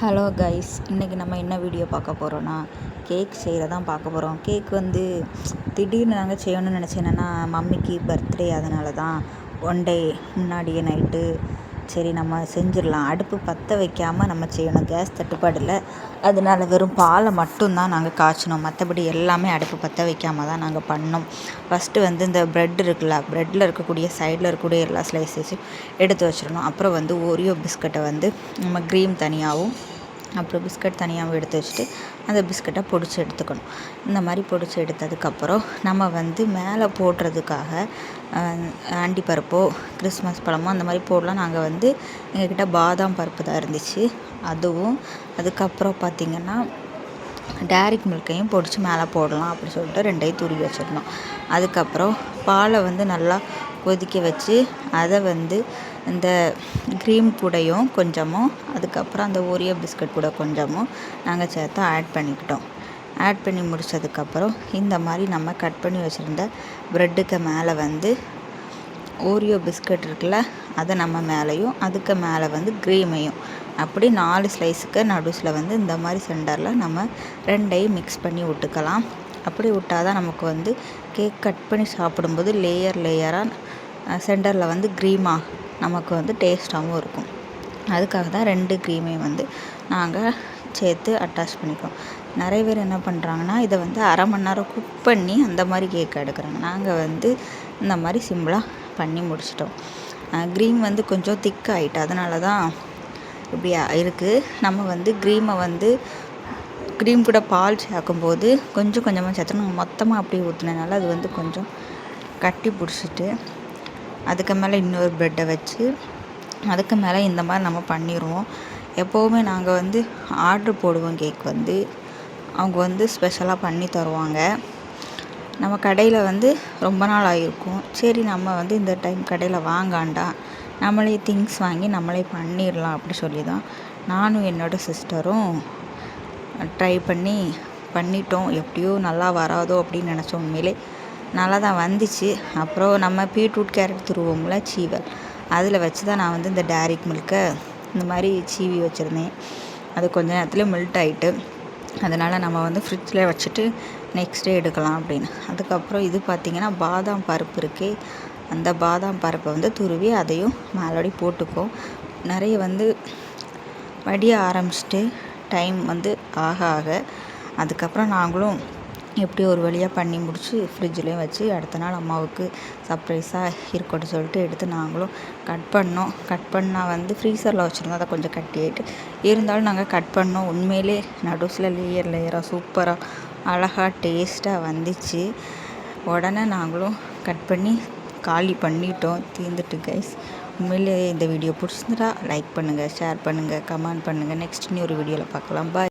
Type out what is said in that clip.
Hello guys, இன்றைக்கி நம்ம என்ன வீடியோ பார்க்க போகிறோன்னா கேக் செய்கிறதான் பார்க்க போகிறோம். கேக் வந்து திடீர்னு நாங்கள் செய்யணும்னு நினச்சேன். என்னென்னா மம்மிக்கு பர்த்டே, அதனால தான் ஒன் டே முன்னாடியே நைட்டு சரி நம்ம செஞ்சிடலாம், அடுப்பு பற்ற வைக்காமல் நம்ம செய்யணும், கேஸ் தட்டுப்பாடு இல்லை, அதனால வெறும் பாலை மட்டும்தான் நாங்கள் காய்ச்சினோம். மற்றபடி எல்லாமே அடுப்பு பற்ற வைக்காமல் தான் நாங்கள் பண்ணோம். ஃபஸ்ட்டு வந்து இந்த ப்ரெட் இருக்குல்ல, ப்ரெட்டில் இருக்கக்கூடிய சைடில் இருக்கக்கூடிய எல்லா ஸ்லைஸஸையும் எடுத்து வச்சிடணும். அப்புறம் வந்து ஓரியோ பிஸ்கட்டை வந்து நம்ம க்ரீம் தனியாகவும் அப்புறம் பிஸ்கட் தனியாகவும் எடுத்து வச்சுட்டு அந்த பிஸ்கட்டை பொடிச்சு எடுத்துக்கணும். இந்த மாதிரி பொடிச்சு எடுத்ததுக்கப்புறம் நம்ம வந்து மேலே போடுறதுக்காக அண்டிப்பருப்போ கிறிஸ்மஸ் பழமோ அந்த மாதிரி போடலாம். நாங்கள் வந்து எங்கக்கிட்ட பாதாம் பருப்பு தான் இருந்துச்சு, அதுவும் அதுக்கப்புறம் பார்த்திங்கன்னா டேரிக் மில்கையும் பொடிச்சு மேலே போடலாம் அப்படி சொல்லிட்டு ரெண்டையும் துருவி வச்சிடணும். அதுக்கப்புறம் பாலை வந்து நல்லா கொதிக்க வச்சு அதை வந்து இந்த க்ரீம் கூடையும் கொஞ்சமும் அதுக்கப்புறம் அந்த ஓரியோ பிஸ்கட் கூட கொஞ்சமும் நாங்கள் சேர்த்து ஆட் பண்ணிக்கிட்டோம். ஆட் பண்ணி முடித்ததுக்கப்புறம் இந்த மாதிரி நம்ம கட் பண்ணி வச்சுருந்த ப்ரெட்டுக்கு மேலே வந்து ஓரியோ பிஸ்கட் இருக்குல்ல, அதை நம்ம மேலேயும் அதுக்கு மேலே வந்து க்ரீமையும் அப்படி 4 ஸ்லைஸுக்கு நடுஸில் வந்து இந்த மாதிரி சென்டரில் நம்ம ரெண்டையும் மிக்ஸ் பண்ணி விட்டுக்கலாம். அப்படி விட்டால் தான் நமக்கு வந்து கேக் கட் பண்ணி சாப்பிடும்போது லேயராக சென்டரில் வந்து க்ரீமாக நமக்கு வந்து டேஸ்ட்டாகவும் இருக்கும். அதுக்காக தான் 2 க்ரீமையும் வந்து நாங்கள் சேர்த்து அட்டாச் பண்ணிக்கிறோம். நிறைய பேர் என்ன பண்ணுறாங்கன்னா இதை வந்து அரை மணி நேரம் குக் பண்ணி அந்த மாதிரி கேக் எடுக்கிறாங்க. நாங்கள் வந்து இந்த மாதிரி சிம்பிளாக பண்ணி முடிச்சிட்டோம். க்ரீம் வந்து கொஞ்சம் திக் ஆகிட்டு அதனால தான் இப்படி இருக்குது. நம்ம வந்து க்ரீம் கூட பால் சேர்க்கும்போது கொஞ்சம் கொஞ்சமாக சேர்த்தணும். மொத்தமாக அப்படியே ஊற்றினால அது வந்து கொஞ்சம் கட்டி பிடிச்சிட்டு அதுக்கு மேலே இன்னொரு ப்ரெட்டை வச்சு அதுக்கு மேலே இந்த மாதிரி நம்ம பண்ணிடுவோம். எப்போவுமே நாங்கள் வந்து ஆர்ட்ரு போடுவோம். கேக் வந்து அவங்க வந்து ஸ்பெஷலாக பண்ணி தருவாங்க. நம்ம கடையில் வந்து ரொம்ப நாள் ஆகிருக்கும், சரி நம்ம வந்து இந்த டைம் கடையில் வாங்காண்டா நம்மளே திங்ஸ் வாங்கி நம்மளே பண்ணிடலாம் அப்படி சொல்லி தான் நானும் என்னோடய சிஸ்டரும் ட்ரை பண்ணிட்டோம். எப்படியோ நல்லா வராதோ அப்படின்னு நினச்சோம். உண்மையிலே நல்லா தான் வந்துச்சு. அப்புறம் நம்ம பீட்ரூட் கேரட் துருவோம்ல சீவல், அதில் வச்சு தான் நான் வந்து இந்த டேரிக் மில்கை இந்த மாதிரி சீவி வச்சுருந்தேன். அது கொஞ்சம் நேரத்தில் மெல்ட் ஆகிட்டு அதனால் நம்ம வந்து ஃப்ரிட்ஜில் வச்சுட்டு நெக்ஸ்ட் டே எடுக்கலாம் அப்படின்னு. அதுக்கப்புறம் இது பார்த்திங்கன்னா பாதாம் பருப்பு இருக்கே, அந்த பாதாம் பருப்பை வந்து துருவி அதையும் மேலோடி போட்டுக்கும். நிறைய வந்து வடிய ஆரம்பிச்சிட்டு டைம் வந்து ஆக அதுக்கப்புறம் நாங்களும் எப்படி ஒரு வழியாக பண்ணி முடித்து ஃப்ரிட்ஜ்லேயும் வச்சு அடுத்த நாள் அம்மாவுக்கு சர்ப்ரைஸாக இருக்கட்டும் சொல்லிட்டு எடுத்து நாங்களும் கட் பண்ணோம். கட் பண்ணால் வந்து ஃப்ரீசரில் வச்சுருந்தோம், அதை கொஞ்சம் கட்டி ஆகிட்டு இருந்தாலும் நாங்கள் கட் பண்ணோம். உண்மையிலே நடுஸில் லேயராக சூப்பராக அழகாக டேஸ்ட்டாக வந்துச்சு. உடனே நாங்களும் கட் பண்ணி காலி பண்ணிட்டோம். தீர்ந்துட்டு கைஸ். உண்மையிலே இந்த வீடியோ பிடிச்சிருந்தா லைக் பண்ணுங்கள், ஷேர் பண்ணுங்கள், கமெண்ட் பண்ணுங்கள். நெக்ஸ்ட் இன்னொரு வீடியோவில் பார்க்கலாம். பாய்.